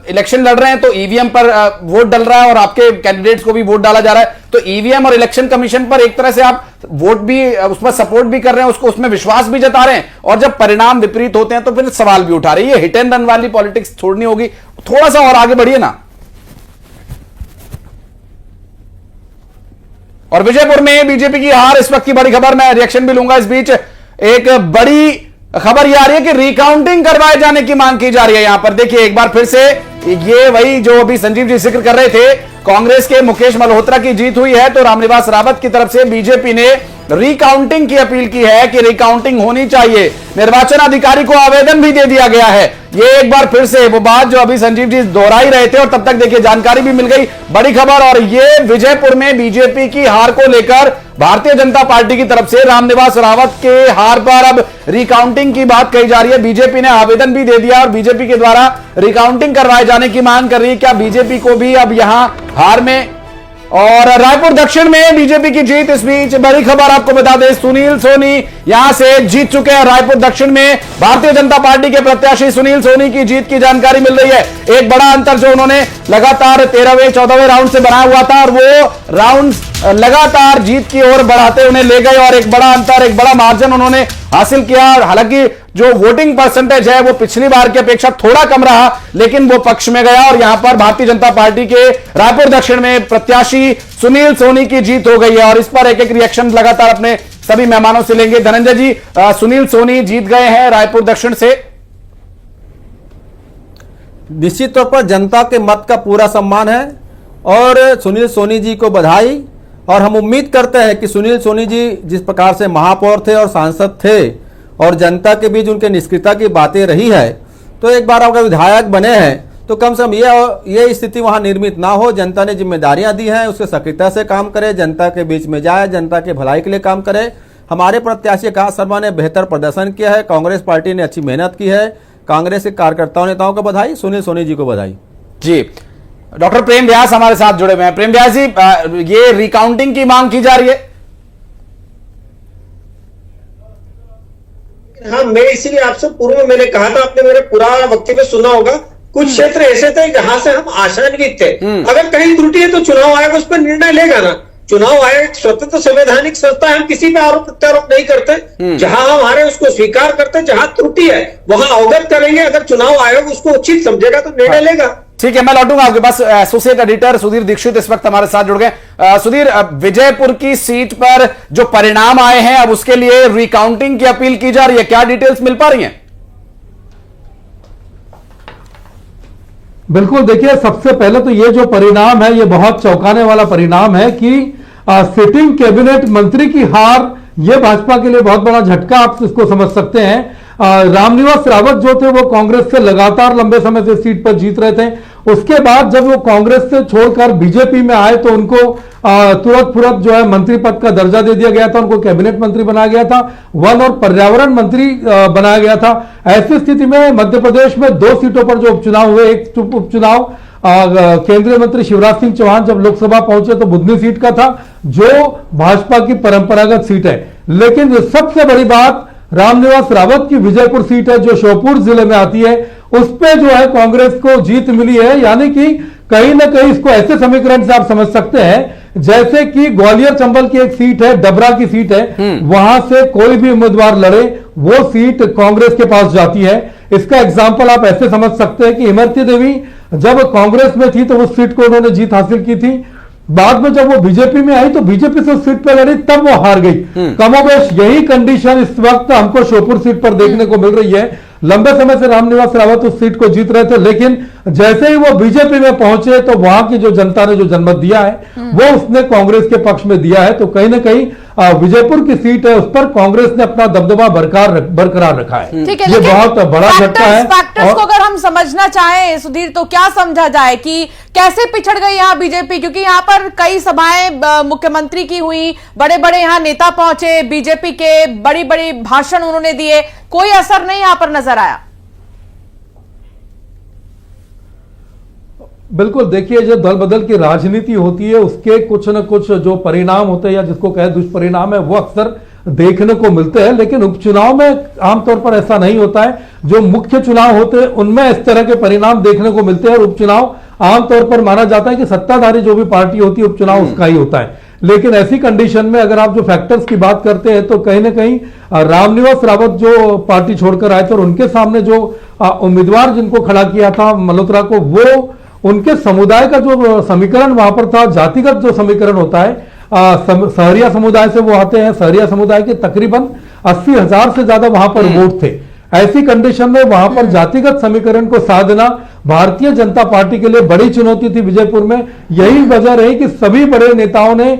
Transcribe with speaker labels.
Speaker 1: Election लड़ रहे हैं तो ईवीएम पर वोट डल रहा है और आपके कैंडिडेट्स को भी वोट डाला जा रहा है, तो ईवीएम और इलेक्शन कमीशन पर एक तरह से आप वोट भी उस पर सपोर्ट भी कर रहे हैं, उसको उसमें विश्वास भी जता रहे हैं, और जब परिणाम विपरीत होते हैं तो फिर सवाल भी उठा रहे हैं। ये हिट एंड रन वाली पॉलिटिक्स छोड़नी होगी, थोड़ा सा और आगे बढ़िए ना। और विजयपुर में बीजेपी की हार, इस वक्त की बड़ी खबर, मैं रिएक्शन भी लूंगा। इस बीच एक बड़ी खबर यह आ रही है कि रिकाउंटिंग करवाए जाने की मांग की जा रही है। यहां पर देखिए एक बार फिर से, ये वही जो अभी संजीव जी जिक्र कर रहे थे, कांग्रेस के मुकेश मल्होत्रा की जीत हुई है तो रामनिवास रावत की तरफ से बीजेपी ने रिकाउंटिंग की अपील की है कि रिकाउंटिंग होनी चाहिए। निर्वाचन अधिकारी को आवेदन भी दे दिया गया है। ये एक बार फिर से वो बात जो अभी संजीव जी दोहरा ही रहे थे और तब तक देखिए जानकारी भी मिल गई, बड़ी खबर। और ये विजयपुर में बीजेपी की हार को लेकर भारतीय जनता पार्टी की तरफ से रामनिवास रावत के हार पर अब रिकाउंटिंग की बात कही जा रही है। बीजेपी ने आवेदन भी दे दिया और बीजेपी के द्वारा रिकाउंटिंग करवाए जाने की मांग कर रही है। क्या बीजेपी को भी अब यहां हार में, और रायपुर दक्षिण में बीजेपी की जीत। इस बीच बड़ी खबर आपको बता दें, सुनील सोनी यहां से जीत चुके हैं। रायपुर दक्षिण में भारतीय जनता पार्टी के प्रत्याशी सुनील सोनी की जीत की जानकारी मिल रही है। एक बड़ा अंतर जो उन्होंने लगातार 13वें 14वें राउंड से बना हुआ था और वो राउंड लगातार जीत की ओर बढ़ाते उन्हें ले गए और एक बड़ा अंतर, एक बड़ा मार्जिन उन्होंने हासिल किया। हालांकि जो वोटिंग परसेंटेज है वो पिछली बार की अपेक्षा थोड़ा कम रहा, लेकिन वो पक्ष में गया और यहां पर भारतीय जनता पार्टी के रायपुर दक्षिण में प्रत्याशी सुनील सोनी की जीत हो गई है। और इस पर एक एक रिएक्शन लगातार अपने सभी मेहमानों से लेंगे। धनंजय जी, सुनील सोनी जीत गए हैं रायपुर दक्षिण से।
Speaker 2: निश्चित तौर पर जनता के मत का पूरा सम्मान है और सुनील सोनी जी को बधाई। और हम उम्मीद करते हैं कि सुनील सोनी जी जिस प्रकार से महापौर थे और सांसद थे और जनता के बीच उनके निष्क्रियता की बातें रही है, तो एक बार अगर विधायक बने हैं तो कम से कम ये स्थिति वहां निर्मित ना हो। जनता ने जिम्मेदारियां दी हैं, उसके सक्रियता से काम करे, जनता के बीच में जाए, जनता के भलाई के लिए काम करे। हमारे प्रत्याशी आकाश शर्मा ने बेहतर प्रदर्शन किया है, कांग्रेस पार्टी ने अच्छी मेहनत की है। कांग्रेस के कार्यकर्ताओं नेताओं को बधाई, सुनील सोनी जी को बधाई।
Speaker 1: जी, डॉक्टर प्रेम व्यास हमारे साथ जुड़े हुए हैं। प्रेम व्यास जी, ये रिकाउंटिंग की मांग की जा रही है।
Speaker 3: हाँ, मैं इसीलिए आपसे पूर्व में मैंने कहा था, आपने मेरे पूरा वक्तव्य सुना होगा। कुछ क्षेत्र ऐसे थे जहां से हम आशान्वित थे। अगर कहीं त्रुटि है तो चुनाव आयोग उस पर निर्णय लेगा ना। चुनाव आयोग स्वतंत्र संवैधानिक संस्था है, हम किसी पे आरोप प्रत्यारोप नहीं करते। जहां हम हारे उसको स्वीकार करते, जहां त्रुटि है वहां अवगत करेंगे। अगर चुनाव आयोग उसको उचित समझेगा तो निर्णय लेगा।
Speaker 1: ठीक है, मैं लौटूंगा आपके पास। एसोसिएट एडिटर सुधीर दीक्षित इस वक्त हमारे साथ जुड़ गए। सुधीर, विजयपुर की सीट पर जो परिणाम आए हैं अब उसके लिए रिकाउंटिंग की अपील की जा रही है, क्या डिटेल्स मिल पा रही हैं?
Speaker 4: बिल्कुल, देखिए सबसे पहले तो ये जो परिणाम है ये बहुत चौंकाने वाला परिणाम है कि सिटिंग कैबिनेट मंत्री की हार, ये भाजपा के लिए बहुत बड़ा झटका आप इसको समझ सकते हैं। रामनिवास रावत जो थे वो कांग्रेस से लगातार लंबे समय से सीट पर जीत रहे थे। उसके बाद जब वो कांग्रेस से छोड़कर बीजेपी में आए तो उनको तुरंत जो है मंत्री पद का दर्जा दे दिया गया था, उनको कैबिनेट मंत्री बनाया गया था, वन और पर्यावरण मंत्री बनाया गया था। ऐसी स्थिति में मध्य प्रदेश में 2 सीटों पर जो उपचुनाव हुए, एक उपचुनाव केंद्रीय मंत्री शिवराज सिंह चौहान जब लोकसभा पहुंचे तो बुधनी सीट का था, जो भाजपा की परंपरागत सीट है। लेकिन सबसे बड़ी बात, रामनिवास रावत की विजयपुर सीट है जो श्योपुर जिले में आती है, उस पे जो है कांग्रेस को जीत मिली है। यानी कि कहीं ना कहीं इसको ऐसे समीकरण से आप समझ सकते हैं जैसे कि ग्वालियर चंबल की एक सीट है, डबरा की सीट है, वहां से कोई भी उम्मीदवार लड़े वो सीट कांग्रेस के पास जाती है। इसका एग्जाम्पल आप ऐसे समझ सकते हैं कि इमरती देवी जब कांग्रेस में थी तो उस सीट को उन्होंने जीत हासिल की थी। बाद में जब वो बीजेपी में आई तो बीजेपी से उस सीट पर लड़ी, तब वो हार गई। कमोबेश यही कंडीशन इस वक्त हमको श्योपुर सीट पर देखने को मिल रही है। लंबे समय से रामनिवास रावत उस सीट को जीत रहे थे, लेकिन जैसे ही वो बीजेपी में पहुंचे तो वहां की जो जनता ने जो जनमत दिया है वो उसने कांग्रेस के पक्ष में दिया है। तो कहीं ना कहीं विजयपुर की सीट है उस पर कांग्रेस ने अपना दबदबा बरकरार रखा है।
Speaker 5: है,
Speaker 4: ये बहुत बड़ा झटका है।
Speaker 5: फैक्टर्स को अगर हम समझना चाहें सुधीर, तो क्या समझा जाए कि कैसे पिछड़ गई यहाँ बीजेपी? क्योंकि यहाँ पर कई सभाएं मुख्यमंत्री की हुई, बड़े बड़े यहाँ नेता पहुंचे, बीजेपी के बड़ी बड़ी भाषण उन्होंने दिए, कोई असर नहीं यहाँ पर नजर आया।
Speaker 4: बिल्कुल, देखिए जो दल बदल की राजनीति होती है उसके कुछ न कुछ जो परिणाम होते हैं या जिसको कहे दुष्परिणाम है वो अक्सर देखने को मिलते हैं, लेकिन उपचुनाव में आमतौर पर ऐसा नहीं होता है। जो मुख्य चुनाव होते हैं उनमें इस तरह के परिणाम देखने को मिलते हैं, और उपचुनाव आमतौर पर माना जाता है कि सत्ताधारी जो भी पार्टी होती है उपचुनाव उसका ही होता है। लेकिन ऐसी कंडीशन में अगर आप जो फैक्टर्स की बात करते हैं तो कहीं ना कहीं रामनिवास रावत जो पार्टी छोड़कर आए थे और उनके सामने जो उम्मीदवार जिनको खड़ा किया था मल्होत्रा को, वो उनके समुदाय का जो समीकरण वहां पर था, जातिगत जो समीकरण होता है, सहरिया समुदाय से वो आते हैं, सहरिया समुदाय के तकरीबन 80,000 से ज्यादा वहां पर वोट थे। ऐसी कंडीशन में वहां पर जातिगत समीकरण को साधना भारतीय जनता पार्टी के लिए बड़ी चुनौती थी विजयपुर में। यही वजह रही कि सभी बड़े नेताओं ने